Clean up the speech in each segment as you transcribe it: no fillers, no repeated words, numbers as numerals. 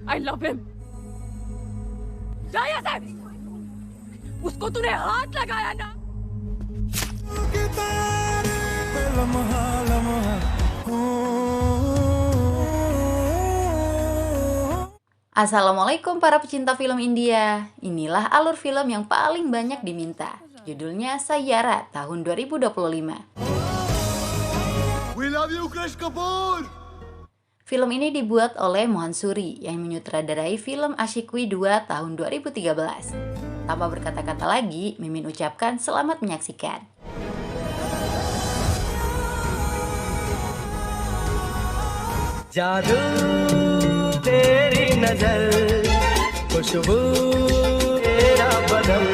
I love him. जा यहाँ से! उसको तूने हाथ लगाया ना? Assalamualaikum para pecinta film India. Inilah alur film yang paling banyak diminta. Judulnya Sayyara tahun 2025. We love you, Krish Kapoor! Film ini dibuat oleh Mohan Suri yang menyutradarai film Ashiqui 2 tahun 2013. Tanpa berkata-kata lagi, Mimin ucapkan selamat menyaksikan. जादू तेरी नजर खुशबू तेरा बदन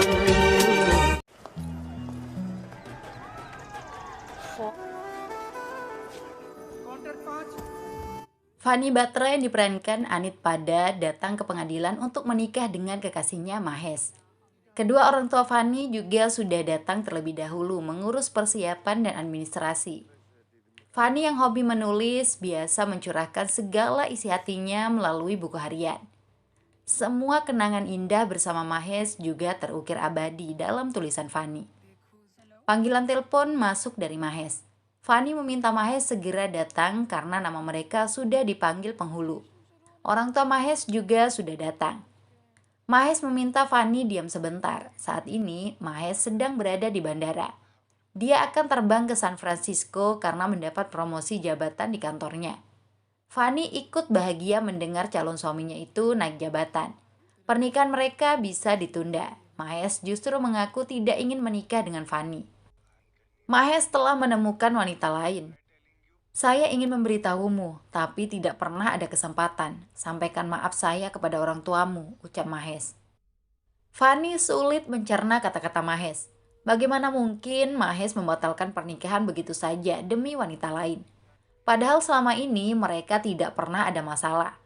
Fanny Batra yang diperankan Anit Pada datang ke pengadilan untuk menikah dengan kekasihnya Mahes. Kedua orang tua Fanny juga sudah datang terlebih dahulu mengurus persiapan dan administrasi. Fanny yang hobi menulis biasa mencurahkan segala isi hatinya melalui buku harian. Semua kenangan indah bersama Mahes juga terukir abadi dalam tulisan Fanny. Panggilan telepon masuk dari Mahes. Fanny meminta Mahes segera datang karena nama mereka sudah dipanggil penghulu. Orang tua Mahes juga sudah datang. Mahes meminta Fanny diam sebentar. Saat ini Mahes sedang berada di bandara. Dia akan terbang ke San Francisco karena mendapat promosi jabatan di kantornya. Fanny ikut bahagia mendengar calon suaminya itu naik jabatan. Pernikahan mereka bisa ditunda. Mahes justru mengaku tidak ingin menikah dengan Fanny. Mahes telah menemukan wanita lain. Saya ingin memberitahumu, tapi tidak pernah ada kesempatan. Sampaikan maaf saya kepada orang tuamu, ucap Mahes. Fanny sulit mencerna kata-kata Mahes. Bagaimana mungkin Mahes membatalkan pernikahan begitu saja demi wanita lain? Padahal selama ini mereka tidak pernah ada masalah.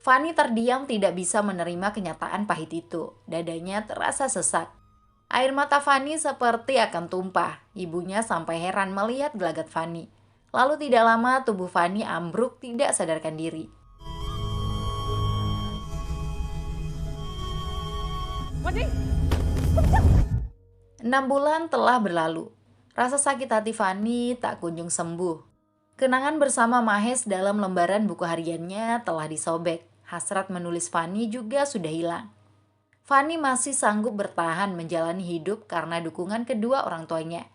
Fanny terdiam tidak bisa menerima kenyataan pahit itu. Dadanya terasa sesak. Air mata Fanny seperti akan tumpah. Ibunya sampai heran melihat gelagat Fanny. Lalu tidak lama tubuh Fanny ambruk tidak sadarkan diri. Wadi! 6 bulan telah berlalu. Rasa sakit hati Fanny tak kunjung sembuh. Kenangan bersama Mahes dalam lembaran buku hariannya telah disobek. Hasrat menulis Fanny juga sudah hilang. Fanny masih sanggup bertahan menjalani hidup karena dukungan kedua orang tuanya.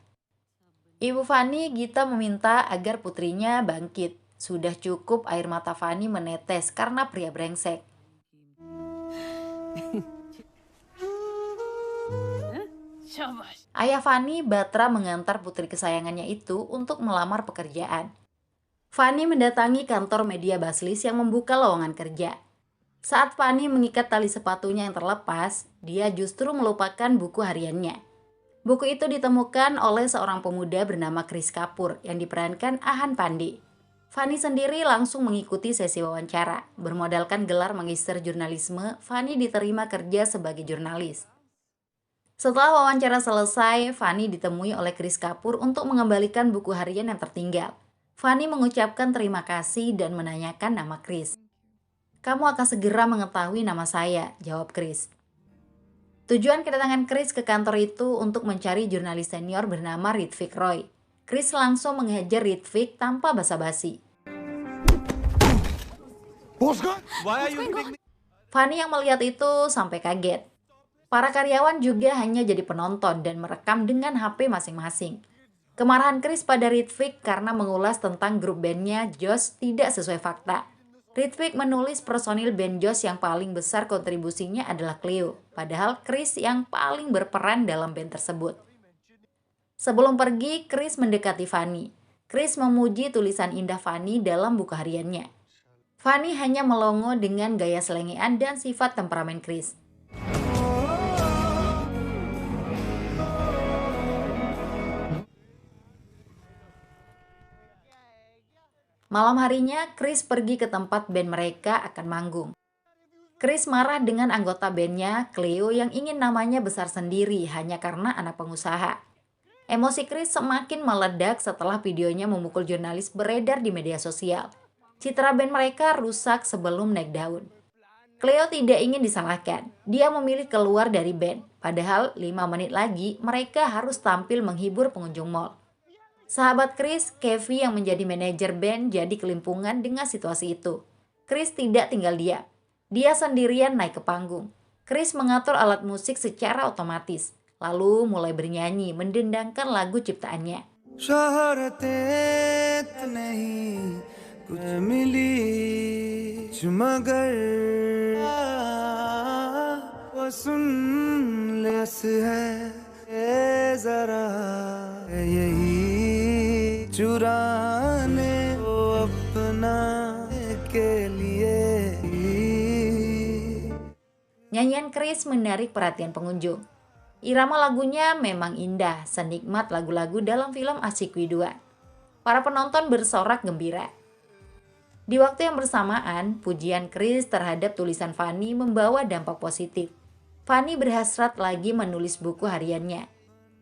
Ibu Fanny, Gita, meminta agar putrinya bangkit. Sudah cukup air mata Fanny menetes karena pria brengsek. Ayah Fanny, Batra, mengantar putri kesayangannya itu untuk melamar pekerjaan. Fanny mendatangi kantor media Baslis yang membuka lowongan kerja. Saat Fanny mengikat tali sepatunya yang terlepas, dia justru melupakan buku hariannya. Buku itu ditemukan oleh seorang pemuda bernama Krish Kapoor yang diperankan Ahan Pandey. Fanny sendiri langsung mengikuti sesi wawancara. Bermodalkan gelar magister jurnalisme, Fanny diterima kerja sebagai jurnalis. Setelah wawancara selesai, Fanny ditemui oleh Krish Kapoor untuk mengembalikan buku harian yang tertinggal. Fanny mengucapkan terima kasih dan menanyakan nama Krish. Kamu akan segera mengetahui nama saya, jawab Krish. Tujuan kedatangan Krish ke kantor itu untuk mencari jurnalis senior bernama Ritvik Roy. Krish langsung menghajar Ritvik tanpa basa-basi. Fanny yang melihat itu sampai kaget. Para karyawan juga hanya jadi penonton dan merekam dengan HP masing-masing. Kemarahan Krish pada Ritvik karena mengulas tentang grup bandnya Josh tidak sesuai fakta. Ritvik menulis personil band Josh yang paling besar kontribusinya adalah Cleo, padahal Krish yang paling berperan dalam band tersebut. Sebelum pergi, Krish mendekati Fanny. Krish memuji tulisan indah Fanny dalam buku hariannya. Fanny hanya melongo dengan gaya selengean dan sifat temperamen Krish. Malam harinya, Krish pergi ke tempat band mereka akan manggung. Krish marah dengan anggota bandnya, Cleo, yang ingin namanya besar sendiri hanya karena anak pengusaha. Emosi Krish semakin meledak setelah videonya memukul jurnalis beredar di media sosial. Citra band mereka rusak sebelum naik daun. Cleo tidak ingin disalahkan. Dia memilih keluar dari band. Padahal 5 menit lagi mereka harus tampil menghibur pengunjung mall. Sahabat Chris, Kevin yang menjadi manajer band jadi kelimpungan dengan situasi itu. Chris tidak tinggal diam. Dia sendirian naik ke panggung. Chris mengatur alat musik secara otomatis. Lalu mulai bernyanyi mendendangkan lagu ciptaannya. शोहरतें नहीं कुछ मिली मगर वो सुन लेस है ये जरा यही चुराने को अपना के लिए. Nyanyian Chris menarik perhatian pengunjung. Irama lagunya memang indah, senikmat lagu-lagu dalam film Asyik 2. Para penonton bersorak gembira. Di waktu yang bersamaan, pujian Chris terhadap tulisan Fanny membawa dampak positif. Fanny berhasrat lagi menulis buku hariannya.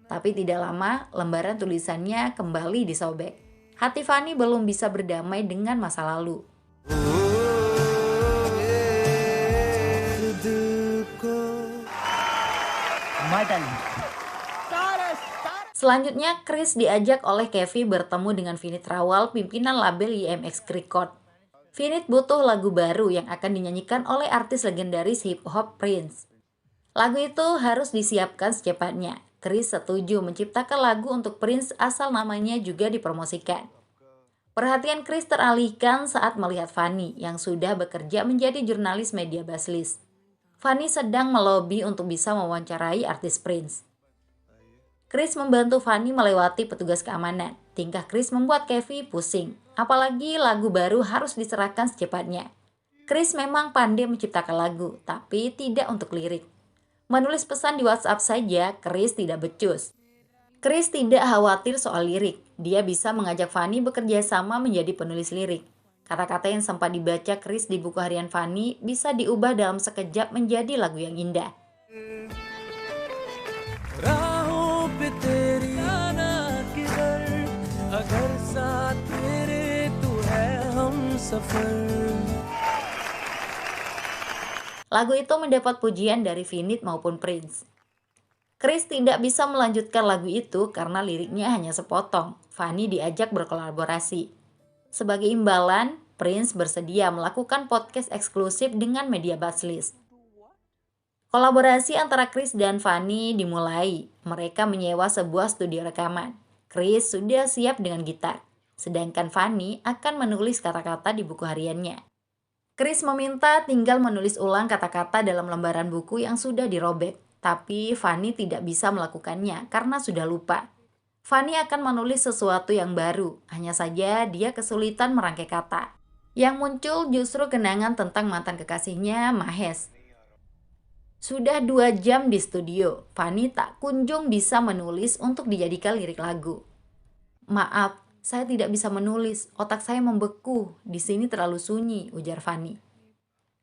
Tapi tidak lama, lembaran tulisannya kembali disobek. Hati Fanny belum bisa berdamai dengan masa lalu. Selanjutnya, Chris diajak oleh Kevin bertemu dengan Vinit Rawal, pimpinan label IMX Record. Vinit butuh lagu baru yang akan dinyanyikan oleh artis legendaris hip hop Prince. Lagu itu harus disiapkan secepatnya. Chris setuju menciptakan lagu untuk Prince asal namanya juga dipromosikan. Perhatian Chris teralihkan saat melihat Fanny yang sudah bekerja menjadi jurnalis media Baslis. Fanny sedang melobi untuk bisa mewawancarai artis Prince. Chris membantu Fanny melewati petugas keamanan. Tingkah Chris membuat Kevin pusing, apalagi lagu baru harus diserahkan secepatnya. Chris memang pandai menciptakan lagu, tapi tidak untuk lirik. Menulis pesan di WhatsApp saja, Chris tidak becus. Chris tidak khawatir soal lirik. Dia bisa mengajak Fanny bekerja sama menjadi penulis lirik. Kata-kata yang sempat dibaca Chris di buku harian Fanny bisa diubah dalam sekejap menjadi lagu yang indah. Lagu itu mendapat pujian dari Vinit maupun Prince. Chris tidak bisa melanjutkan lagu itu karena liriknya hanya sepotong. Fanny diajak berkolaborasi. Sebagai imbalan, Prince bersedia melakukan podcast eksklusif dengan media Baslis. Kolaborasi antara Chris dan Fanny dimulai. Mereka menyewa sebuah studio rekaman. Chris sudah siap dengan gitar, sedangkan Fanny akan menulis kata-kata di buku hariannya. Chris meminta tinggal menulis ulang kata-kata dalam lembaran buku yang sudah dirobek, tapi Fanny tidak bisa melakukannya karena sudah lupa. Fanny akan menulis sesuatu yang baru, hanya saja dia kesulitan merangkai kata. Yang muncul justru kenangan tentang mantan kekasihnya, Mahes. Sudah 2 jam di studio, Fanny tak kunjung bisa menulis untuk dijadikan lirik lagu. "Maaf, saya tidak bisa menulis, otak saya membeku, di sini terlalu sunyi," ujar Fanny.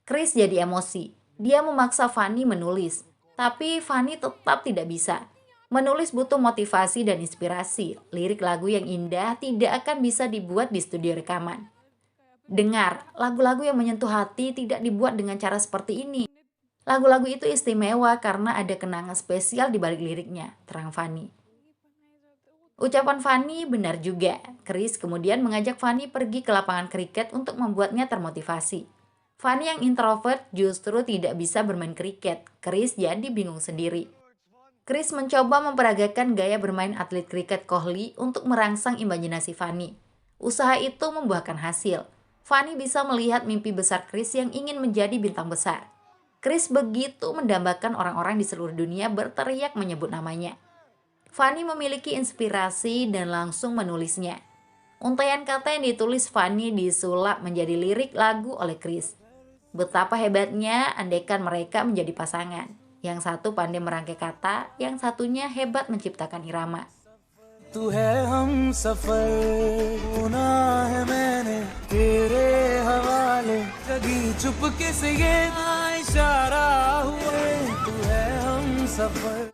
Chris jadi emosi, dia memaksa Fanny menulis, tapi Fanny tetap tidak bisa. Menulis butuh motivasi dan inspirasi. Lirik lagu yang indah tidak akan bisa dibuat di studio rekaman. Dengar, lagu-lagu yang menyentuh hati tidak dibuat dengan cara seperti ini. Lagu-lagu itu istimewa karena ada kenangan spesial di balik liriknya, terang Fanny. Ucapan Fanny benar juga. Chris kemudian mengajak Fanny pergi ke lapangan kriket untuk membuatnya termotivasi. Fanny yang introvert justru tidak bisa bermain kriket. Chris jadi bingung sendiri. Chris mencoba memperagakan gaya bermain atlet kriket Kohli untuk merangsang imajinasi Fanny. Usaha itu membuahkan hasil. Fanny bisa melihat mimpi besar Chris yang ingin menjadi bintang besar. Chris begitu mendambakan orang-orang di seluruh dunia berteriak menyebut namanya. Fanny memiliki inspirasi dan langsung menulisnya. Untaian kata yang ditulis Fanny disulap menjadi lirik lagu oleh Chris. Betapa hebatnya andaikan mereka menjadi pasangan. Yang satu pandai merangkai kata, yang satunya hebat menciptakan irama. तू है हम सफर होना है मैंने तेरे हवाले जगी चुपके से ये इशारा हुए तू है हम सफर.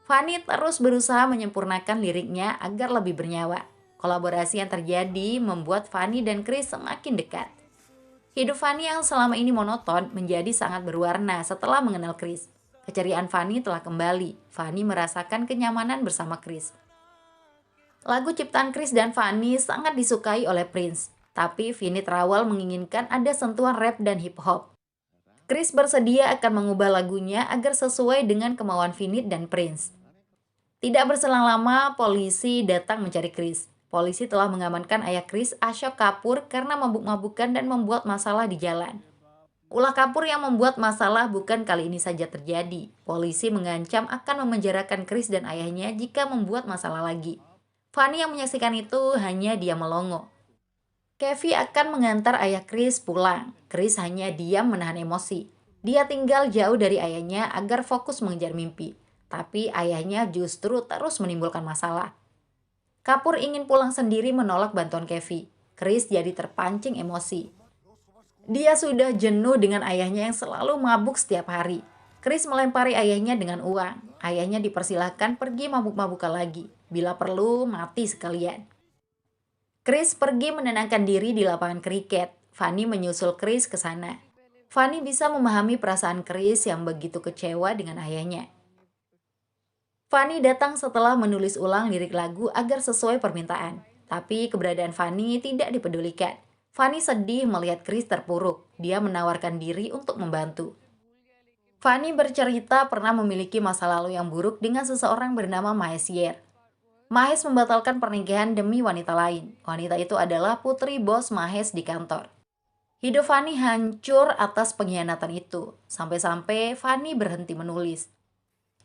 Fanny terus berusaha menyempurnakan liriknya agar lebih bernyawa. Kolaborasi yang terjadi membuat Fanny dan Chris semakin dekat. Hidup Fanny yang selama ini monoton menjadi sangat berwarna setelah mengenal Chris. Keceriaan Fanny telah kembali. Fanny merasakan kenyamanan bersama Chris. Lagu ciptaan Chris dan Fanny sangat disukai oleh Prince. Tapi Vinnie Rawal menginginkan ada sentuhan rap dan hip hop. Chris bersedia akan mengubah lagunya agar sesuai dengan kemauan Vinnie dan Prince. Tidak berselang lama, polisi datang mencari Chris. Polisi telah mengamankan ayah Chris, Ashok Kapoor, karena mabuk-mabukan dan membuat masalah di jalan. Ulah Kapoor yang membuat masalah bukan kali ini saja terjadi. Polisi mengancam akan memenjarakan Chris dan ayahnya jika membuat masalah lagi. Fanny yang menyaksikan itu hanya diam melongo. Kevin akan mengantar ayah Chris pulang. Chris hanya diam menahan emosi. Dia tinggal jauh dari ayahnya agar fokus mengejar mimpi. Tapi ayahnya justru terus menimbulkan masalah. Kapoor ingin pulang sendiri menolak bantuan Kevin. Chris jadi terpancing emosi. Dia sudah jenuh dengan ayahnya yang selalu mabuk setiap hari. Chris melempari ayahnya dengan uang. Ayahnya dipersilahkan pergi mabuk-mabukan lagi. Bila perlu, mati sekalian. Chris pergi menenangkan diri di lapangan kriket. Fanny menyusul Chris ke sana. Fanny bisa memahami perasaan Chris yang begitu kecewa dengan ayahnya. Fanny datang setelah menulis ulang lirik lagu agar sesuai permintaan. Tapi keberadaan Fanny tidak dipedulikan. Fanny sedih melihat Chris terpuruk. Dia menawarkan diri untuk membantu. Fanny bercerita pernah memiliki masa lalu yang buruk dengan seseorang bernama Mahesh Yer. Mahesh membatalkan pernikahan demi wanita lain. Wanita itu adalah putri bos Mahesh di kantor. Hidup Fanny hancur atas pengkhianatan itu. Sampai-sampai Fanny berhenti menulis.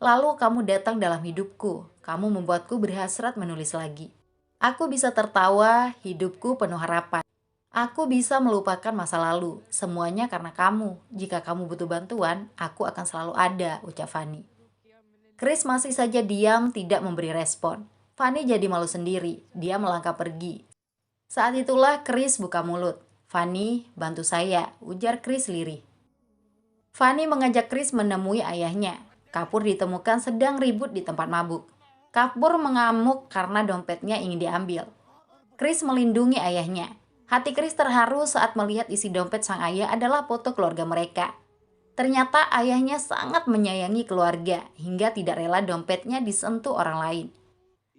Lalu kamu datang dalam hidupku. Kamu membuatku berhasrat menulis lagi. Aku bisa tertawa, hidupku penuh harapan. Aku bisa melupakan masa lalu. Semuanya karena kamu. Jika kamu butuh bantuan, aku akan selalu ada, ucap Fanny. Chris masih saja diam, tidak memberi respon. Fanny jadi malu sendiri. Dia melangkah pergi. Saat itulah Chris buka mulut. Fanny, bantu saya, ujar Chris lirih. Fanny mengajak Chris menemui ayahnya. Kapoor ditemukan sedang ribut di tempat mabuk. Kapoor mengamuk karena dompetnya ingin diambil. Chris melindungi ayahnya. Hati Chris terharu saat melihat isi dompet sang ayah adalah foto keluarga mereka. Ternyata ayahnya sangat menyayangi keluarga hingga tidak rela dompetnya disentuh orang lain.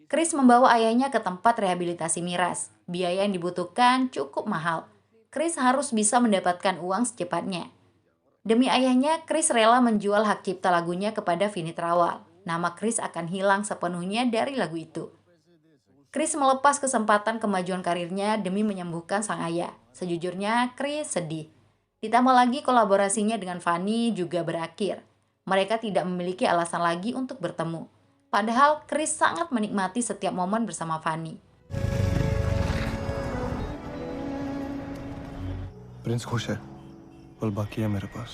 Chris membawa ayahnya ke tempat rehabilitasi miras. Biaya yang dibutuhkan cukup mahal. Chris harus bisa mendapatkan uang secepatnya. Demi ayahnya, Chris rela menjual hak cipta lagunya kepada Vinnie Rawal. Nama Chris akan hilang sepenuhnya dari lagu itu. Chris melepas kesempatan kemajuan karirnya demi menyembuhkan sang ayah. Sejujurnya, Chris sedih. Ditambah lagi kolaborasinya dengan Fanny juga berakhir. Mereka tidak memiliki alasan lagi untuk bertemu. Padahal Chris sangat menikmati setiap momen bersama Fanny. Prince खुश है पल बाकी है मेरे पास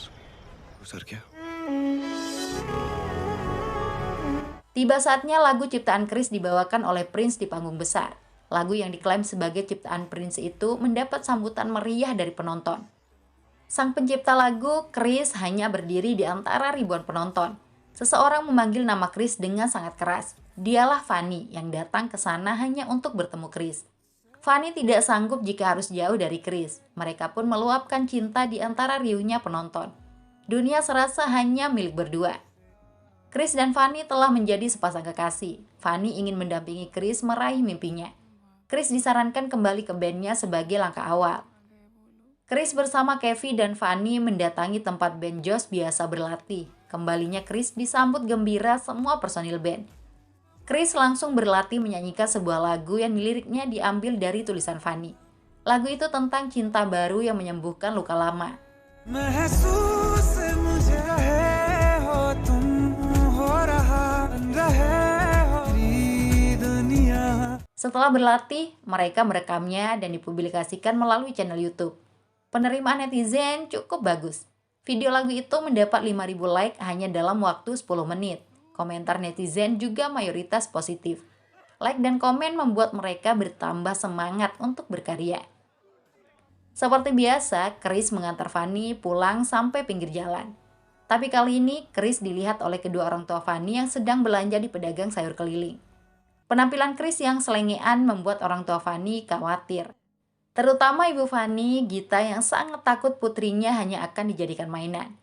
सर क्या Tiba saatnya lagu ciptaan Chris dibawakan oleh Prince di panggung besar. Lagu yang diklaim sebagai ciptaan Prince itu mendapat sambutan meriah dari penonton. Sang pencipta lagu, Chris, hanya berdiri di antara ribuan penonton. Seseorang memanggil nama Chris dengan sangat keras. Dialah Fanny yang datang ke sana hanya untuk bertemu Chris. Fanny tidak sanggup jika harus jauh dari Chris. Mereka pun meluapkan cinta di antara riuhnya penonton. Dunia serasa hanya milik berdua. Chris dan Fanny telah menjadi sepasang kekasih. Fanny ingin mendampingi Chris meraih mimpinya. Chris disarankan kembali ke bandnya sebagai langkah awal. Chris bersama Kevin dan Fanny mendatangi tempat band Josh biasa berlatih. Kembalinya Chris disambut gembira semua personil band. Chris langsung berlatih menyanyikan sebuah lagu yang liriknya diambil dari tulisan Fanny. Lagu itu tentang cinta baru yang menyembuhkan luka lama. Setelah berlatih, mereka merekamnya dan dipublikasikan melalui channel YouTube. Penerimaan netizen cukup bagus. Video lagu itu mendapat 5.000 like hanya dalam waktu 10 menit. Komentar netizen juga mayoritas positif. Like dan komen membuat mereka bertambah semangat untuk berkarya. Seperti biasa, Chris mengantar Fanny pulang sampai pinggir jalan. Tapi kali ini, Chris dilihat oleh kedua orang tua Fanny yang sedang belanja di pedagang sayur keliling. Penampilan Chris yang selengean membuat orang tua Fanny khawatir. Terutama Ibu Fani, Gita yang sangat takut putrinya hanya akan dijadikan mainan.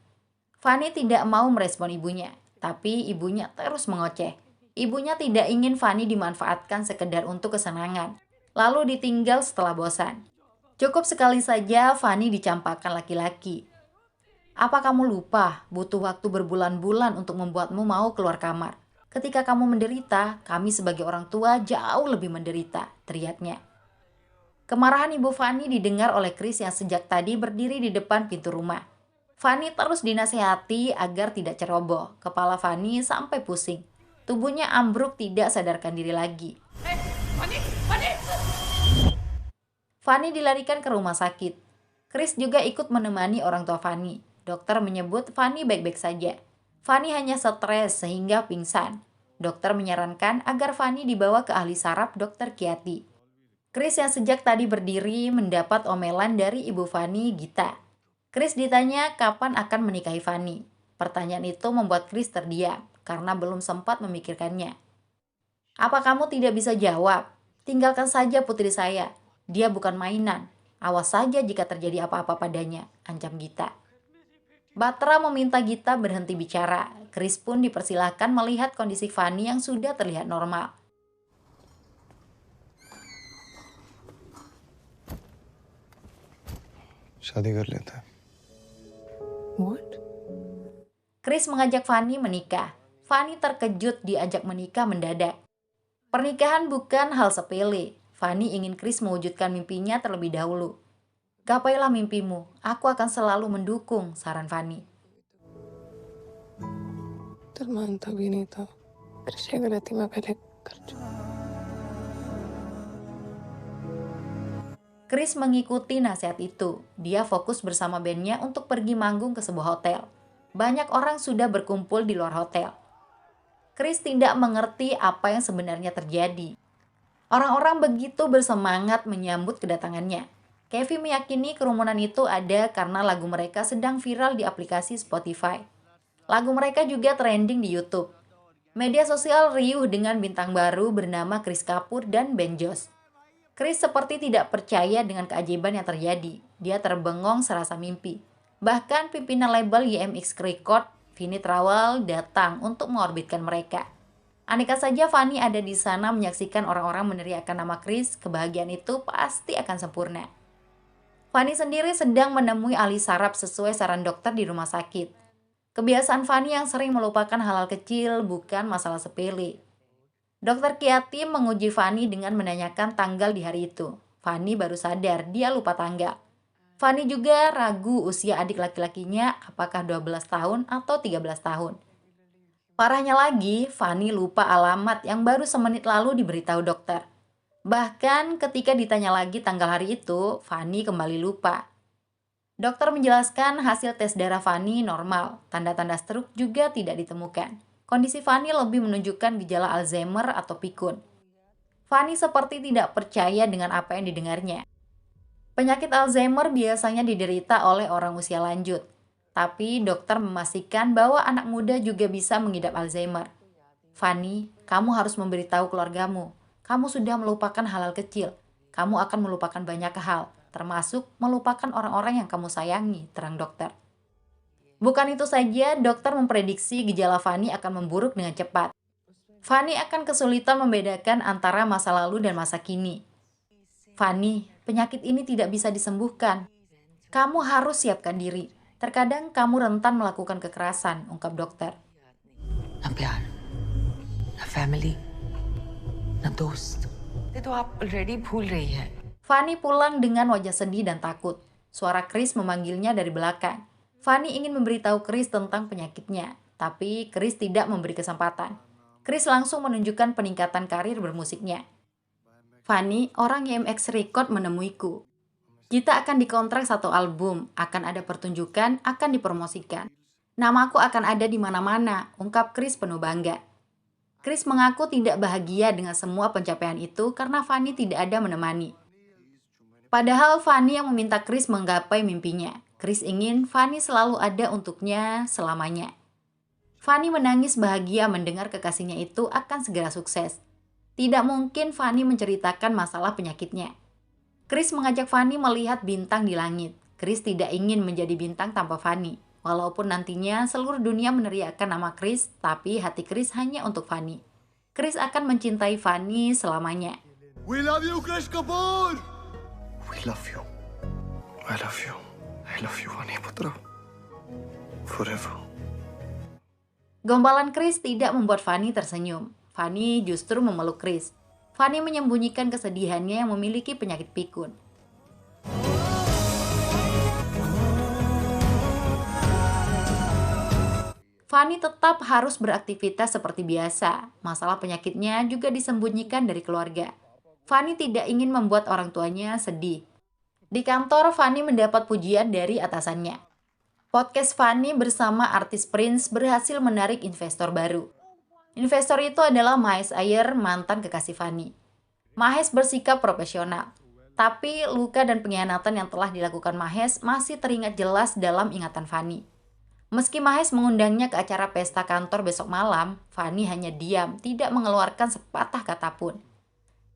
Fani tidak mau merespon ibunya, tapi ibunya terus mengoceh. Ibunya tidak ingin Fani dimanfaatkan sekedar untuk kesenangan, lalu ditinggal setelah bosan. Cukup sekali saja Fani dicampakkan laki-laki. Apa kamu lupa butuh waktu berbulan-bulan untuk membuatmu mau keluar kamar? Ketika kamu menderita, kami sebagai orang tua jauh lebih menderita, teriaknya. Kemarahan Ibu Fani didengar oleh Chris yang sejak tadi berdiri di depan pintu rumah. Fani terus dinasehati agar tidak ceroboh. Kepala Fani sampai pusing. Tubuhnya ambruk tidak sadarkan diri lagi. Fani dilarikan ke rumah sakit. Chris juga ikut menemani orang tua Fani. Dokter menyebut Fani baik-baik saja. Fani hanya stres sehingga pingsan. Dokter menyarankan agar Fani dibawa ke ahli saraf Dr. Kiati. Chris yang sejak tadi berdiri mendapat omelan dari Ibu Fani, Gita. Chris ditanya kapan akan menikahi Fani. Pertanyaan itu membuat Chris terdiam karena belum sempat memikirkannya. Apa kamu tidak bisa jawab? Tinggalkan saja putri saya. Dia bukan mainan. Awas saja jika terjadi apa-apa padanya, ancam Gita. Batra meminta Gita berhenti bicara. Chris pun dipersilahkan melihat kondisi Fani yang sudah terlihat normal. शादी कर लेते हैं। What? Chris mengajak Fani menikah. Fani terkejut diajak menikah mendadak. Pernikahan bukan hal sepele. Fani ingin Chris mewujudkan mimpinya terlebih dahulu. Gapailah mimpimu, aku akan selalu mendukung, saran Fani. दिल मानता भी नहीं था फिर से गलती मैं पहले कर चुका। Chris mengikuti nasihat itu. Dia fokus bersama bandnya untuk pergi manggung ke sebuah hotel. Banyak orang sudah berkumpul di luar hotel. Chris tidak mengerti apa yang sebenarnya terjadi. Orang-orang begitu bersemangat menyambut kedatangannya. Kevin meyakini kerumunan itu ada karena lagu mereka sedang viral di aplikasi Spotify. Lagu mereka juga trending di YouTube. Media sosial riuh dengan bintang baru bernama Chris Kapoor dan Ben Josh. Chris seperti tidak percaya dengan keajaiban yang terjadi. Dia terbengong serasa mimpi. Bahkan pimpinan label YMX Record, Vinnie Rawal, datang untuk mengorbitkan mereka. Andaikan saja Fani ada di sana menyaksikan orang-orang meneriakkan nama Chris, kebahagiaan itu pasti akan sempurna. Fani sendiri sedang menemui ahli saraf sesuai saran dokter di rumah sakit. Kebiasaan Fani yang sering melupakan hal-hal kecil bukan masalah sepele. Dokter Kiati menguji Fani dengan menanyakan tanggal di hari itu. Fani baru sadar dia lupa tanggal. Fani juga ragu usia adik laki-lakinya apakah 12 tahun atau 13 tahun. Parahnya lagi, Fani lupa alamat yang baru semenit lalu diberitahu dokter. Bahkan ketika ditanya lagi tanggal hari itu, Fani kembali lupa. Dokter menjelaskan hasil tes darah Fani normal, tanda-tanda stroke juga tidak ditemukan. Kondisi Fani lebih menunjukkan gejala Alzheimer atau pikun. Fani seperti tidak percaya dengan apa yang didengarnya. Penyakit Alzheimer biasanya diderita oleh orang usia lanjut. Tapi dokter memastikan bahwa anak muda juga bisa mengidap Alzheimer. Fani, kamu harus memberitahu keluargamu. Kamu sudah melupakan hal-hal kecil. Kamu akan melupakan banyak hal, termasuk melupakan orang-orang yang kamu sayangi, terang dokter. Bukan itu saja, dokter memprediksi gejala Fani akan memburuk dengan cepat. Fani akan kesulitan membedakan antara masa lalu dan masa kini. Fani, penyakit ini tidak bisa disembuhkan. Kamu harus siapkan diri. Terkadang kamu rentan melakukan kekerasan, ungkap dokter. ना प्यार ना फैमिली ना दोस्त ये तो आप ऑलरेडी भूल रही है। Fani pulang dengan wajah sedih dan takut. Suara Chris memanggilnya dari belakang. Fani ingin memberitahu Chris tentang penyakitnya, tapi Chris tidak memberi kesempatan. Chris langsung menunjukkan peningkatan karir bermusiknya. Fani, orang YMX Record menemuiku. Kita akan dikontrak 1 album, akan ada pertunjukan, akan dipromosikan. Namaku akan ada di mana-mana, ungkap Chris penuh bangga. Chris mengaku tidak bahagia dengan semua pencapaian itu karena Fani tidak ada menemani. Padahal Fani yang meminta Chris menggapai mimpinya. Chris ingin Fani selalu ada untuknya selamanya. Fani menangis bahagia mendengar kekasihnya itu akan segera sukses. Tidak mungkin Fani menceritakan masalah penyakitnya. Chris mengajak Fanny melihat bintang di langit. Chris tidak ingin menjadi bintang tanpa Fanny. Walaupun nantinya seluruh dunia meneriakkan nama Chris, tapi hati Chris hanya untuk Fanny. Chris akan mencintai Fanny selamanya. We love you, Krish Kapoor! We love you. I love you. I love you, Vani Putra. Forever. Gombalan Chris tidak membuat Fanny tersenyum. Fanny justru memeluk Chris. Fanny menyembunyikan kesedihannya yang memiliki penyakit pikun. Fanny tetap harus beraktivitas seperti biasa. Masalah penyakitnya juga disembunyikan dari keluarga. Fanny tidak ingin membuat orang tuanya sedih. Di kantor, Fanny mendapat pujian dari atasannya. Podcast Fanny bersama artis Prince berhasil menarik investor baru. Investor itu adalah Mahes Iyer, mantan kekasih Fanny. Mahes bersikap profesional, tapi luka dan pengkhianatan yang telah dilakukan Mahes masih teringat jelas dalam ingatan Fanny. Meski Mahes mengundangnya ke acara pesta kantor besok malam, Fanny hanya diam, tidak mengeluarkan sepatah kata pun.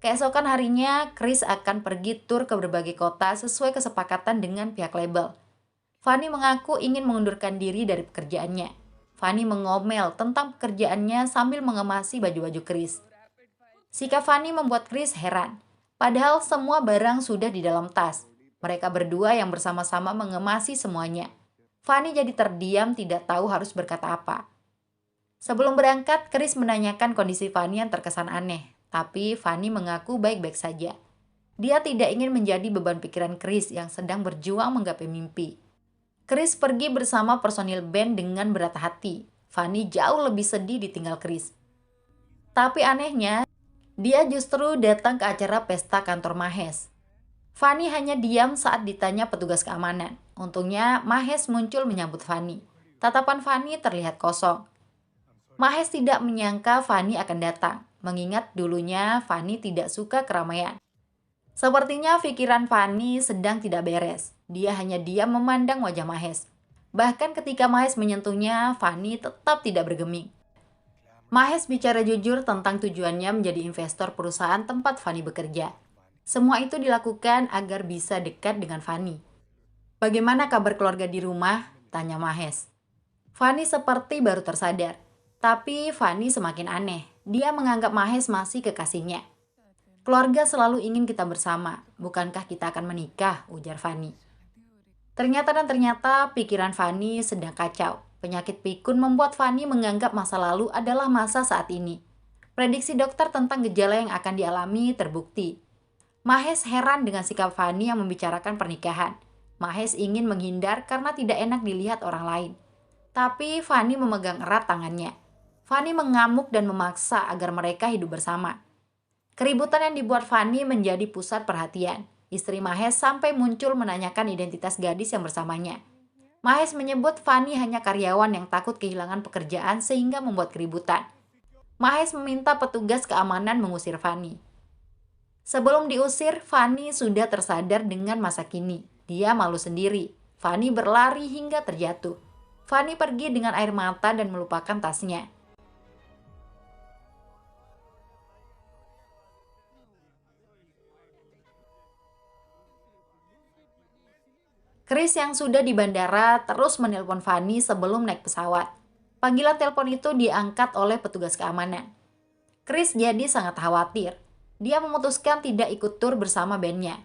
Keesokan harinya, Chris akan pergi tur ke berbagai kota sesuai kesepakatan dengan pihak label. Fanny mengaku ingin mengundurkan diri dari pekerjaannya. Fanny mengomel tentang pekerjaannya sambil mengemasi baju-baju Chris. Sikap Fanny membuat Chris heran. Padahal semua barang sudah di dalam tas. Mereka berdua yang bersama-sama mengemasi semuanya. Fanny jadi terdiam, tidak tahu harus berkata apa. Sebelum berangkat, Chris menanyakan kondisi Fanny yang terkesan aneh. Tapi Fanny mengaku baik-baik saja. Dia tidak ingin menjadi beban pikiran Chris yang sedang berjuang menggapai mimpi. Chris pergi bersama personil band dengan berat hati. Fanny jauh lebih sedih ditinggal Chris. Tapi anehnya, dia justru datang ke acara pesta kantor Mahes. Fanny hanya diam saat ditanya petugas keamanan. Untungnya Mahes muncul menyambut Fanny. Tatapan Fanny terlihat kosong. Mahes tidak menyangka Fanny akan datang. Mengingat dulunya Fanny tidak suka keramaian. Sepertinya pikiran Fanny sedang tidak beres. Dia hanya diam memandang wajah Mahes. Bahkan ketika Mahes menyentuhnya, Fanny tetap tidak bergeming. Mahes bicara jujur tentang tujuannya menjadi investor perusahaan tempat Fanny bekerja. Semua itu dilakukan agar bisa dekat dengan Fanny. "Bagaimana kabar keluarga di rumah?" tanya Mahes. Fanny seperti baru tersadar. Tapi Fanny semakin aneh. Dia menganggap Mahes masih kekasihnya. "Keluarga selalu ingin kita bersama. Bukankah kita akan menikah?" ujar Fanny. Ternyata pikiran Fanny sedang kacau. Penyakit pikun membuat Fanny menganggap masa lalu adalah masa saat ini. Prediksi dokter tentang gejala yang akan dialami terbukti. Mahes heran dengan sikap Fanny yang membicarakan pernikahan. Mahes ingin menghindar karena tidak enak dilihat orang lain. Tapi Fanny memegang erat tangannya. Fanny mengamuk dan memaksa agar mereka hidup bersama. Keributan yang dibuat Fanny menjadi pusat perhatian. Istri Mahes sampai muncul menanyakan identitas gadis yang bersamanya. Mahes menyebut Fanny hanya karyawan yang takut kehilangan pekerjaan sehingga membuat keributan. Mahes meminta petugas keamanan mengusir Fanny. Sebelum diusir, Fanny sudah tersadar dengan masa kini. Dia malu sendiri. Fanny berlari hingga terjatuh. Fanny pergi dengan air mata dan melupakan tasnya. Chris yang sudah di bandara terus menelpon Fanny sebelum naik pesawat. Panggilan telepon itu diangkat oleh petugas keamanan. Chris jadi sangat khawatir. Dia memutuskan tidak ikut tur bersama bandnya.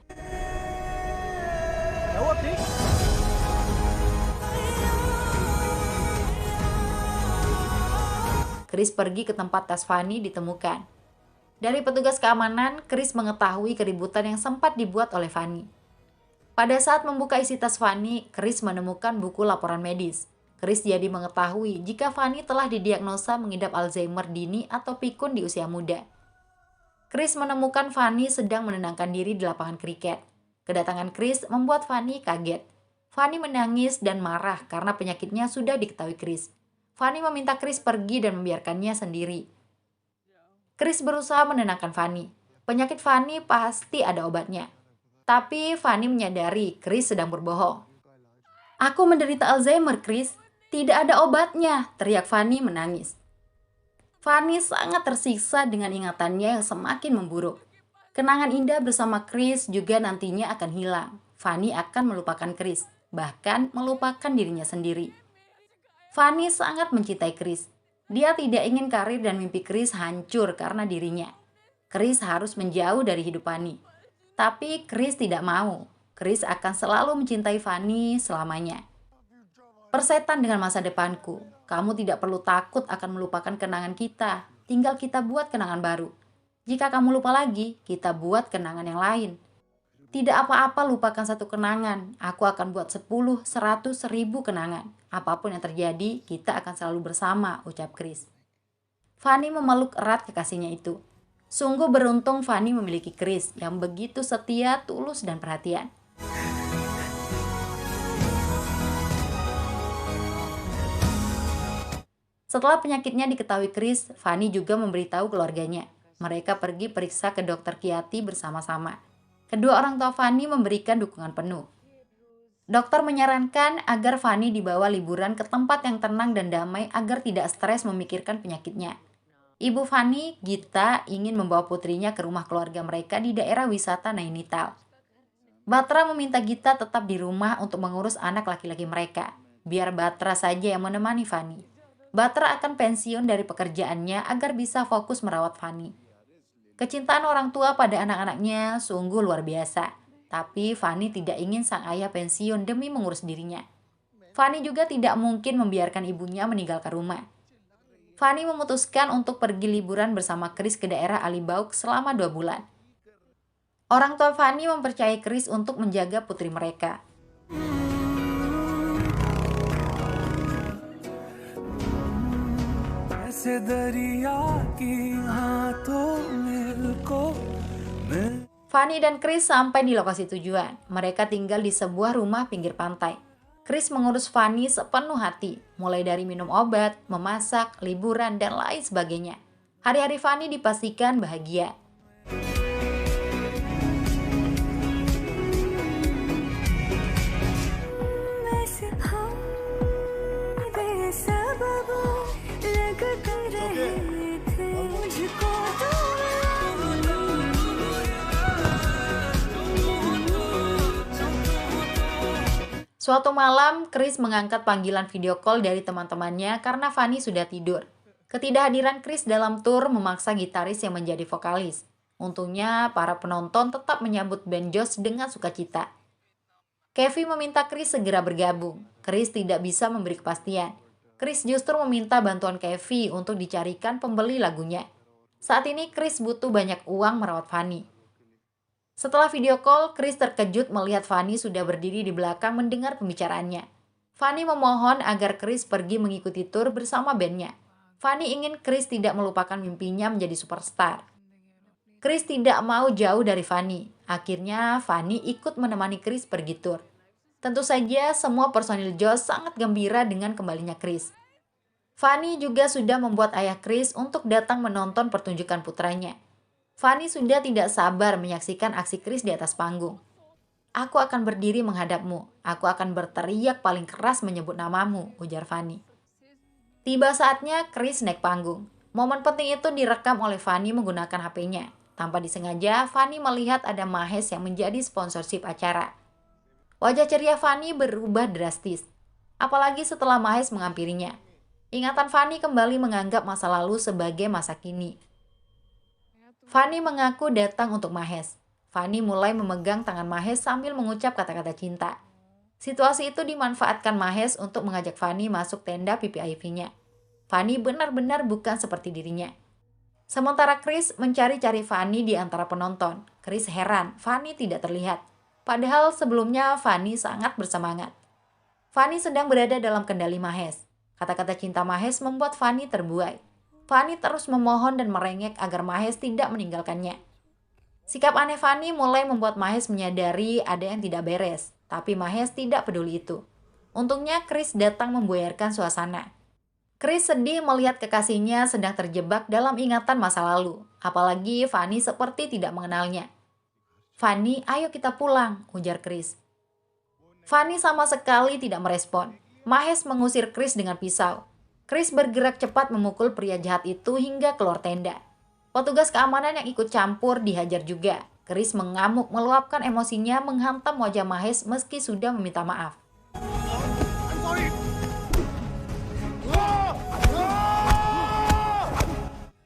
Chris pergi ke tempat tas Fanny ditemukan. Dari petugas keamanan, Chris mengetahui keributan yang sempat dibuat oleh Fanny. Pada saat membuka isi tas Fanny, Chris menemukan buku laporan medis. Chris jadi mengetahui jika Fanny telah didiagnosa mengidap Alzheimer dini atau pikun di usia muda. Chris menemukan Fanny sedang menenangkan diri di lapangan kriket. Kedatangan Chris membuat Fanny kaget. Fanny menangis dan marah karena penyakitnya sudah diketahui Chris. Fanny meminta Chris pergi dan membiarkannya sendiri. Chris berusaha menenangkan Fanny. Penyakit Fanny pasti ada obatnya. Tapi Fanny menyadari Chris sedang berbohong. "Aku menderita Alzheimer, Chris. Tidak ada obatnya," teriak Fanny menangis. Fanny sangat tersiksa dengan ingatannya yang semakin memburuk. Kenangan indah bersama Chris juga nantinya akan hilang. Fanny akan melupakan Chris, bahkan melupakan dirinya sendiri. Fanny sangat mencintai Chris. Dia tidak ingin karir dan mimpi Chris hancur karena dirinya. Chris harus menjauh dari hidup Fanny. Tapi Chris tidak mau. Chris akan selalu mencintai Fanny selamanya. Persetan dengan masa depanku. Kamu tidak perlu takut akan melupakan kenangan kita. Tinggal kita buat kenangan baru. Jika kamu lupa lagi, kita buat kenangan yang lain. Tidak apa-apa lupakan satu kenangan. Aku akan buat 10, 100, 1000 kenangan. Apapun yang terjadi, kita akan selalu bersama, ucap Chris. Fanny memeluk erat kekasihnya itu. Sungguh beruntung Fanny memiliki Chris yang begitu setia, tulus, dan perhatian. Setelah penyakitnya diketahui Chris, Fanny juga memberitahu keluarganya. Mereka pergi periksa ke dokter Kiati bersama-sama. Kedua orang tua Fanny memberikan dukungan penuh. Dokter menyarankan agar Fanny dibawa liburan ke tempat yang tenang dan damai agar tidak stres memikirkan penyakitnya. Ibu Fanny, Gita, ingin membawa putrinya ke rumah keluarga mereka di daerah wisata Nainital. Batra meminta Gita tetap di rumah untuk mengurus anak laki-laki mereka. Biar Batra saja yang menemani Fanny. Batra akan pensiun dari pekerjaannya agar bisa fokus merawat Fanny. Kecintaan orang tua pada anak-anaknya sungguh luar biasa. Tapi Fanny tidak ingin sang ayah pensiun demi mengurus dirinya. Fanny juga tidak mungkin membiarkan ibunya meninggalkan rumah. Fanny memutuskan untuk pergi liburan bersama Chris ke daerah Alibaug selama 2 bulan. Orang tua Fanny mempercayai Chris untuk menjaga putri mereka. Fanny dan Chris sampai di lokasi tujuan. Mereka tinggal di sebuah rumah pinggir pantai. Chris mengurus Fanny sepenuh hati, mulai dari minum obat, memasak, liburan, dan lain sebagainya. Hari-hari Fanny dipastikan bahagia. Suatu malam, Chris mengangkat panggilan video call dari teman-temannya karena Fanny sudah tidur. Ketidakhadiran Chris dalam tur memaksa gitaris yang menjadi vokalis. Untungnya, para penonton tetap menyambut band Josh dengan sukacita. Kevin meminta Chris segera bergabung. Chris tidak bisa memberi kepastian. Chris justru meminta bantuan Kevin untuk dicarikan pembeli lagunya. Saat ini Chris butuh banyak uang merawat Fanny. Setelah video call, Chris terkejut melihat Fanny sudah berdiri di belakang mendengar pembicaraannya. Fanny memohon agar Chris pergi mengikuti tur bersama bandnya. Fanny ingin Chris tidak melupakan mimpinya menjadi superstar. Chris tidak mau jauh dari Fanny. Akhirnya, Fanny ikut menemani Chris pergi tur. Tentu saja, semua personil Josh sangat gembira dengan kembalinya Chris. Fanny juga sudah membuat ayah Chris untuk datang menonton pertunjukan putranya. Fanny sudah tidak sabar menyaksikan aksi Chris di atas panggung. Aku akan berdiri menghadapmu. Aku akan berteriak paling keras menyebut namamu, ujar Fanny. Tiba saatnya Chris naik panggung. Momen penting itu direkam oleh Fanny menggunakan HP-nya. Tanpa disengaja, Fanny melihat ada Mahes yang menjadi sponsorship acara. Wajah ceria Fanny berubah drastis. Apalagi setelah Mahes menghampirinya. Ingatan Fanny kembali menganggap masa lalu sebagai masa kini. Fanny mengaku datang untuk Mahes. Fanny mulai memegang tangan Mahes sambil mengucap kata-kata cinta. Situasi itu dimanfaatkan Mahes untuk mengajak Fanny masuk tenda VIP-nya. Fanny benar-benar bukan seperti dirinya. Sementara Chris mencari-cari Fanny di antara penonton. Chris heran, Fanny tidak terlihat. Padahal sebelumnya Fanny sangat bersemangat. Fanny sedang berada dalam kendali Mahes. Kata-kata cinta Mahes membuat Fanny terbuai. Fanny terus memohon dan merengek agar Mahes tidak meninggalkannya. Sikap aneh Fanny mulai membuat Mahes menyadari ada yang tidak beres, tapi Mahes tidak peduli itu. Untungnya Chris datang membuyarkan suasana. Chris sedih melihat kekasihnya sedang terjebak dalam ingatan masa lalu, apalagi Fanny seperti tidak mengenalnya. "Fanny, ayo kita pulang," ujar Chris. Fanny sama sekali tidak merespon. Mahes mengusir Chris dengan pisau. Chris bergerak cepat memukul pria jahat itu hingga keluar tenda. Petugas keamanan yang ikut campur dihajar juga. Chris mengamuk meluapkan emosinya menghantam wajah Mahesh meski sudah meminta maaf.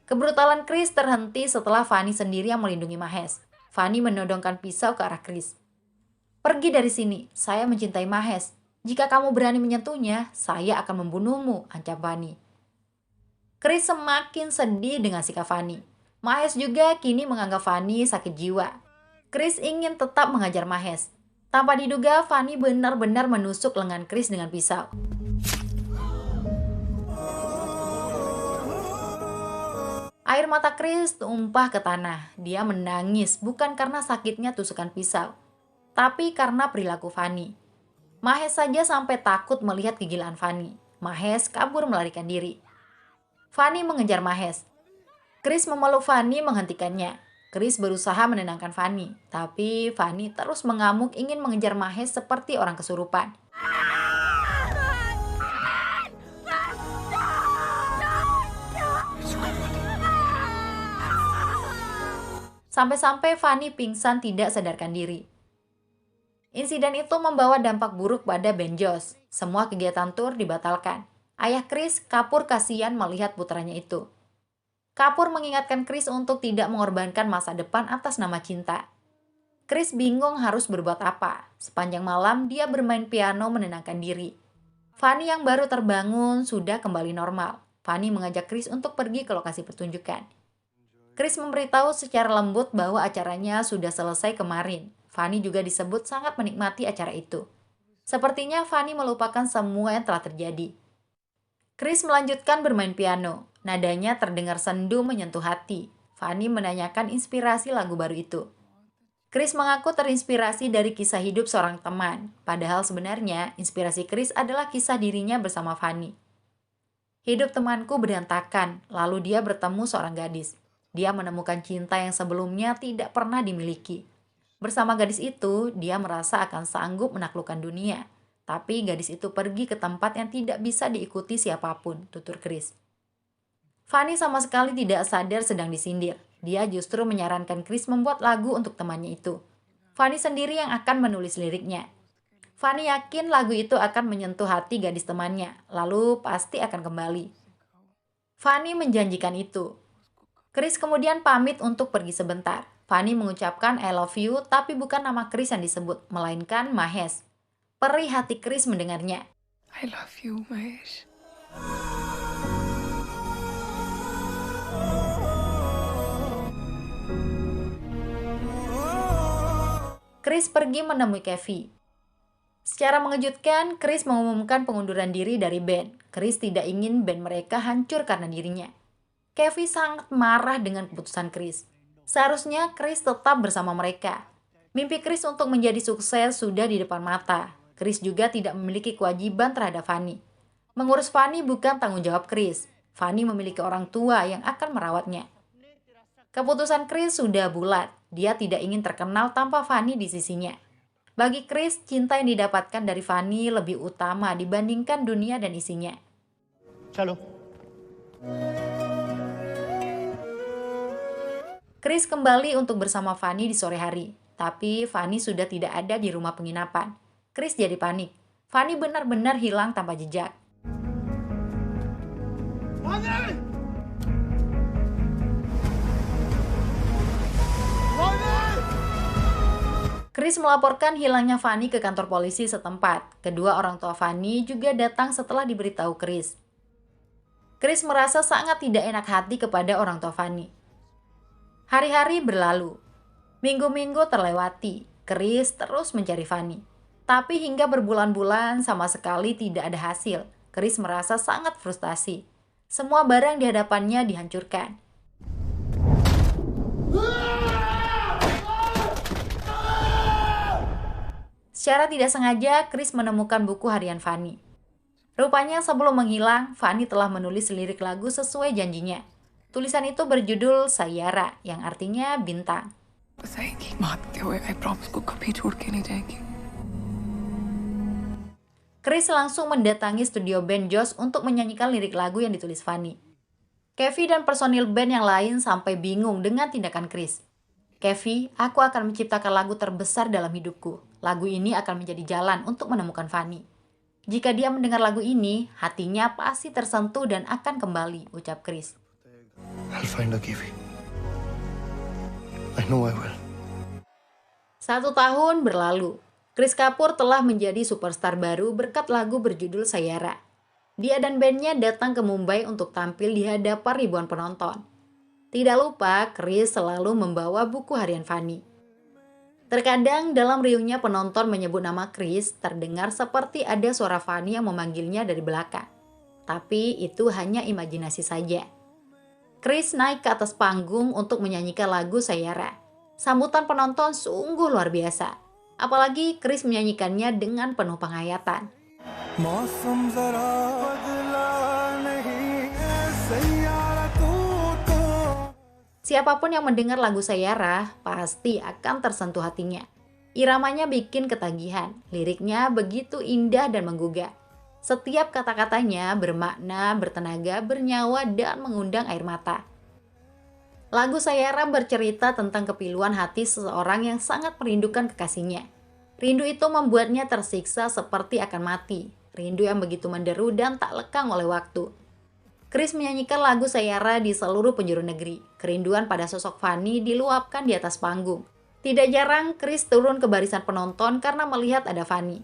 Kebrutalan Chris terhenti setelah Fanny sendiri yang melindungi Mahesh. Fanny menodongkan pisau ke arah Chris. "Pergi dari sini, saya mencintai Mahesh. Jika kamu berani menyentuhnya, saya akan membunuhmu," ancam Fanny. Chris semakin sedih dengan sikap Fanny. Mahesh juga kini menganggap Fanny sakit jiwa. Chris ingin tetap mengajar Mahesh. Tanpa diduga, Fanny benar-benar menusuk lengan Chris dengan pisau. Air mata Chris tumpah ke tanah. Dia menangis bukan karena sakitnya tusukan pisau, tapi karena perilaku Fanny. Mahesh saja sampai takut melihat kegilaan Fanny. Mahesh kabur melarikan diri. Fanny mengejar Mahesh. Chris memeluk Fanny menghentikannya. Chris berusaha menenangkan Fanny, tapi Fanny terus mengamuk ingin mengejar Mahesh seperti orang kesurupan. Sampai-sampai Fanny pingsan tidak sadarkan diri. Insiden itu membawa dampak buruk pada Ben Josh. Semua kegiatan tur dibatalkan. Ayah Chris, Kapoor, kasihan melihat putranya itu. Kapoor mengingatkan Chris untuk tidak mengorbankan masa depan atas nama cinta. Chris bingung harus berbuat apa. Sepanjang malam dia bermain piano menenangkan diri. Fanny yang baru terbangun sudah kembali normal. Fanny mengajak Chris untuk pergi ke lokasi pertunjukan. Chris memberitahu secara lembut bahwa acaranya sudah selesai kemarin. Fanny juga disebut sangat menikmati acara itu. Sepertinya Fanny melupakan semua yang telah terjadi. Chris melanjutkan bermain piano. Nadanya terdengar sendu menyentuh hati. Fanny menanyakan inspirasi lagu baru itu. Chris mengaku terinspirasi dari kisah hidup seorang teman. Padahal sebenarnya inspirasi Chris adalah kisah dirinya bersama Fanny. "Hidup temanku berantakan, lalu dia bertemu seorang gadis. Dia menemukan cinta yang sebelumnya tidak pernah dimiliki. Bersama gadis itu, dia merasa akan sanggup menaklukkan dunia. Tapi gadis itu pergi ke tempat yang tidak bisa diikuti siapapun," tutur Chris. Fanny sama sekali tidak sadar sedang disindir. Dia justru menyarankan Chris membuat lagu untuk temannya itu. Fanny sendiri yang akan menulis liriknya. Fanny yakin lagu itu akan menyentuh hati gadis temannya, lalu pasti akan kembali. Fanny menjanjikan itu. Chris kemudian pamit untuk pergi sebentar. Fanny mengucapkan "I love you" tapi bukan nama Chris yang disebut, melainkan Mahesh. Perih hati Chris mendengarnya. I love you, Mahesh. Chris pergi menemui Kevin. Secara mengejutkan, Chris mengumumkan pengunduran diri dari band. Chris tidak ingin band mereka hancur karena dirinya. Kevin sangat marah dengan keputusan Chris. Seharusnya Chris tetap bersama mereka. Mimpi Chris untuk menjadi sukses sudah di depan mata. Chris juga tidak memiliki kewajiban terhadap Fanny. Mengurus Fanny bukan tanggung jawab Chris. Fanny memiliki orang tua yang akan merawatnya. Keputusan Chris sudah bulat. Dia tidak ingin terkenal tanpa Fanny di sisinya. Bagi Chris, cinta yang didapatkan dari Fanny lebih utama dibandingkan dunia dan isinya. Chalo. Chris kembali untuk bersama Fanny di sore hari. Tapi Fanny sudah tidak ada di rumah penginapan. Chris jadi panik. Fanny benar-benar hilang tanpa jejak. Chris melaporkan hilangnya Fanny ke kantor polisi setempat. Kedua orang tua Fanny juga datang setelah diberitahu Chris. Chris merasa sangat tidak enak hati kepada orang tua Fanny. Hari-hari berlalu. Minggu-minggu terlewati. Chris terus mencari Fanny. Tapi hingga berbulan-bulan sama sekali tidak ada hasil. Chris merasa sangat frustasi. Semua barang di hadapannya dihancurkan. Secara tidak sengaja, Chris menemukan buku harian Fanny. Rupanya sebelum menghilang, Fanny telah menulis lirik lagu sesuai janjinya. Tulisan itu berjudul Sayara, yang artinya bintang. Chris langsung mendatangi studio Ben Josh untuk menyanyikan lirik lagu yang ditulis Fanny. Kevin dan personil band yang lain sampai bingung dengan tindakan Chris. Kevin, aku akan menciptakan lagu terbesar dalam hidupku. Lagu ini akan menjadi jalan untuk menemukan Fanny. Jika dia mendengar lagu ini, hatinya pasti tersentuh dan akan kembali, ucap Chris. I'll find her, Kiwi. I know I will. 1 tahun berlalu. Chris Kapoor telah menjadi superstar baru berkat lagu berjudul Sayara. Dia dan bandnya datang ke Mumbai untuk tampil di hadapan ribuan penonton. Tidak lupa, Chris selalu membawa buku harian Fanny. Terkadang dalam riuhnya penonton menyebut nama Chris, terdengar seperti ada suara Fanny yang memanggilnya dari belakang. Tapi itu hanya imajinasi saja. Chris naik ke atas panggung untuk menyanyikan lagu Sayara. Sambutan penonton sungguh luar biasa. Apalagi Chris menyanyikannya dengan penuh penghayatan. मौसम जरा बदला नहीं है सैयारा तू तो Siapapun yang mendengar lagu Sayara pasti akan tersentuh hatinya. Iramanya bikin ketagihan, liriknya begitu indah dan menggugah. Setiap kata-katanya bermakna, bertenaga, bernyawa, dan mengundang air mata. Lagu Sayara bercerita tentang kepiluan hati seseorang yang sangat merindukan kekasihnya. Rindu itu membuatnya tersiksa seperti akan mati. Rindu yang begitu menderu dan tak lekang oleh waktu. Chris menyanyikan lagu Sayara di seluruh penjuru negeri. Kerinduan pada sosok Fanny diluapkan di atas panggung. Tidak jarang Chris turun ke barisan penonton karena melihat ada Fanny.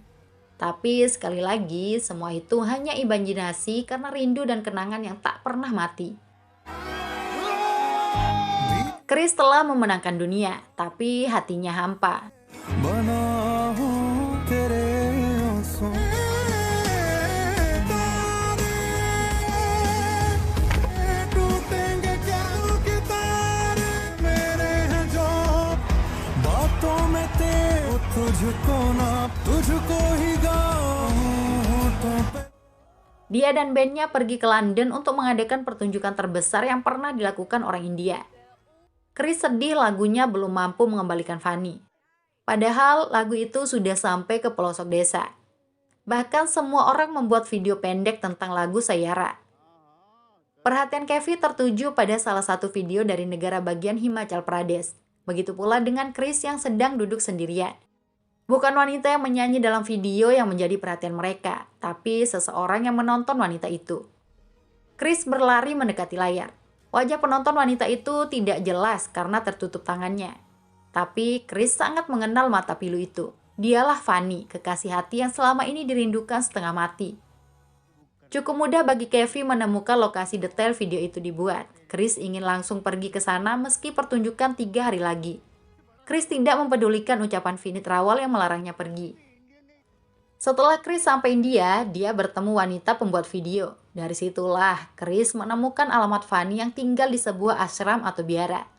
Tapi sekali lagi, semua itu hanya imajinasi karena rindu dan kenangan yang tak pernah mati. Chris telah memenangkan dunia, tapi hatinya hampa. बना हूँ तेरे आंसू टूटेंगे क्या कितारे मेरे हैं जो बातों में तेरे तुझको ना तुझको ही गाऊं तो Dia dan bandnya pergi ke London untuk mengadakan pertunjukan terbesar yang pernah dilakukan orang India. Chris sedih lagunya belum mampu mengembalikan Fanny. Padahal lagu itu sudah sampai ke pelosok desa. Bahkan semua orang membuat video pendek tentang lagu Sayara. Perhatian Kevin tertuju pada salah satu video dari negara bagian Himachal Pradesh. Begitu pula dengan Chris yang sedang duduk sendirian. Bukan wanita yang menyanyi dalam video yang menjadi perhatian mereka, tapi seseorang yang menonton wanita itu. Chris berlari mendekati layar. Wajah penonton wanita itu tidak jelas karena tertutup tangannya. Tapi Chris sangat mengenal mata pilu itu. Dialah Fanny, kekasih hati yang selama ini dirindukan setengah mati. Cukup mudah bagi Kevin menemukan lokasi detail video itu dibuat. Chris ingin langsung pergi ke sana meski pertunjukan 3 hari lagi. Chris tidak mempedulikan ucapan Vinit Rawal yang melarangnya pergi. Setelah Chris sampai India, dia bertemu wanita pembuat video. Dari situlah Chris menemukan alamat Fanny yang tinggal di sebuah ashram atau biara.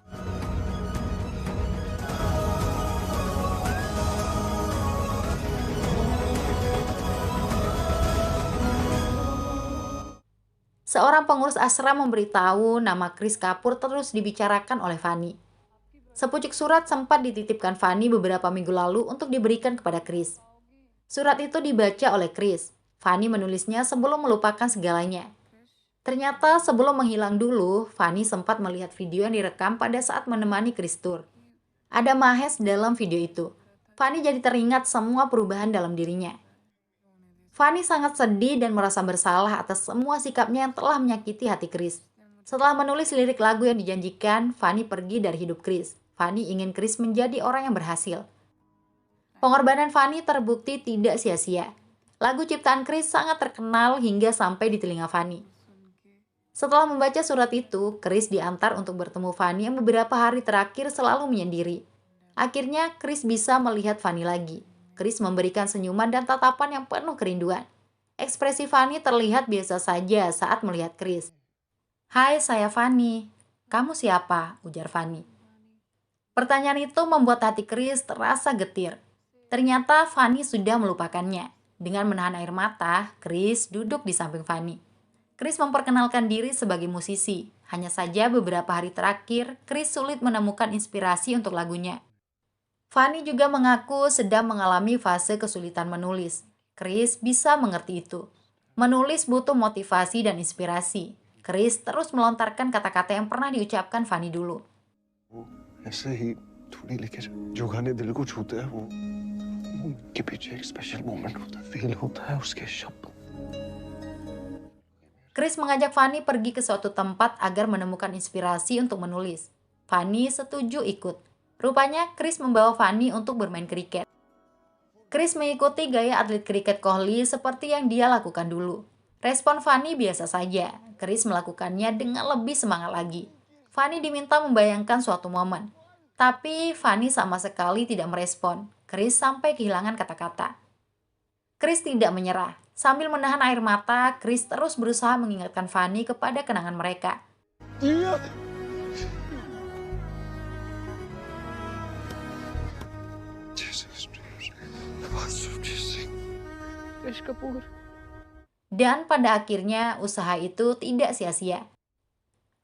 Seorang pengurus ashram memberitahu nama Chris Kapoor terus dibicarakan oleh Fanny. Sepucuk surat sempat dititipkan Fanny beberapa minggu lalu untuk diberikan kepada Chris. Surat itu dibaca oleh Chris. Fanny menulisnya sebelum melupakan segalanya. Ternyata sebelum menghilang dulu, Fanny sempat melihat video yang direkam pada saat menemani Chris tour. Ada Mahesh dalam video itu. Fanny jadi teringat semua perubahan dalam dirinya. Fanny sangat sedih dan merasa bersalah atas semua sikapnya yang telah menyakiti hati Chris. Setelah menulis lirik lagu yang dijanjikan, Fanny pergi dari hidup Chris. Fanny ingin Chris menjadi orang yang berhasil. Pengorbanan Fanny terbukti tidak sia-sia. Lagu ciptaan Chris sangat terkenal hingga sampai di telinga Fanny. Setelah membaca surat itu, Chris diantar untuk bertemu Fanny yang beberapa hari terakhir selalu menyendiri. Akhirnya, Chris bisa melihat Fanny lagi. Chris memberikan senyuman dan tatapan yang penuh kerinduan. Ekspresi Fanny terlihat biasa saja saat melihat Chris. "Hai, saya Fanny." "Kamu siapa?" ujar Fanny. Pertanyaan itu membuat hati Chris terasa getir. Ternyata Fanny sudah melupakannya. Dengan menahan air mata, Chris duduk di samping Fanny. Chris memperkenalkan diri sebagai musisi. Hanya saja beberapa hari terakhir, Chris sulit menemukan inspirasi untuk lagunya. Fanny juga mengaku sedang mengalami fase kesulitan menulis. Chris bisa mengerti itu. Menulis butuh motivasi dan inspirasi. Chris terus melontarkan kata-kata yang pernah diucapkan Fanny dulu. ऐसे ही थोड़ी लेके जो गाने दिल को छूते हैं वो उनके पीछे एक स्पेशल मोमेंट होता है, फील होता है उसके शब्द. Chris mengajak Fanny pergi ke suatu tempat agar menemukan inspirasi untuk menulis. Fanny setuju ikut. Rupanya Chris membawa Fanny untuk bermain kriket. Chris mengikuti gaya atlet kriket Kohli seperti yang dia lakukan dulu. Respon Fanny biasa saja. Chris melakukannya dengan lebih semangat lagi. Fanny diminta membayangkan suatu momen. Tapi Fanny sama sekali tidak merespon. Chris sampai kehilangan kata-kata. Chris tidak menyerah. Sambil menahan air mata, Chris terus berusaha mengingatkan Fanny kepada kenangan mereka. Krish Kapoor. Dan pada akhirnya usaha itu tidak sia-sia.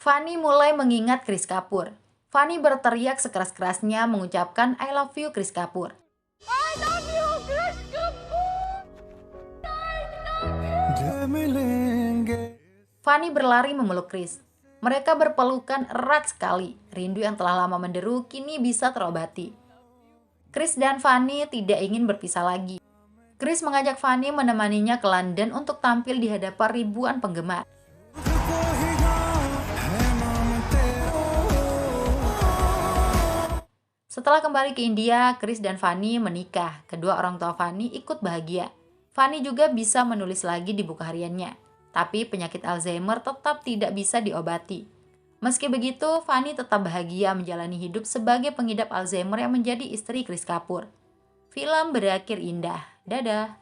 Fanny mulai mengingat Chris Kapoor. Fanny berteriak sekeras-kerasnya mengucapkan I love you Chris Kapoor. Fanny berlari memeluk Chris. Mereka berpelukan erat sekali. Rindu yang telah lama menderu kini bisa terobati. Chris dan Fanny tidak ingin berpisah lagi. Chris mengajak Fanny menemaninya ke London untuk tampil di hadapan ribuan penggemar. Setelah kembali ke India, Chris dan Fanny menikah. Kedua orang tua Fanny ikut bahagia. Fanny juga bisa menulis lagi di buku hariannya. Tapi penyakit Alzheimer tetap tidak bisa diobati. Meski begitu, Fanny tetap bahagia menjalani hidup sebagai pengidap Alzheimer yang menjadi istri Chris Kapoor. Film berakhir indah. Dadah.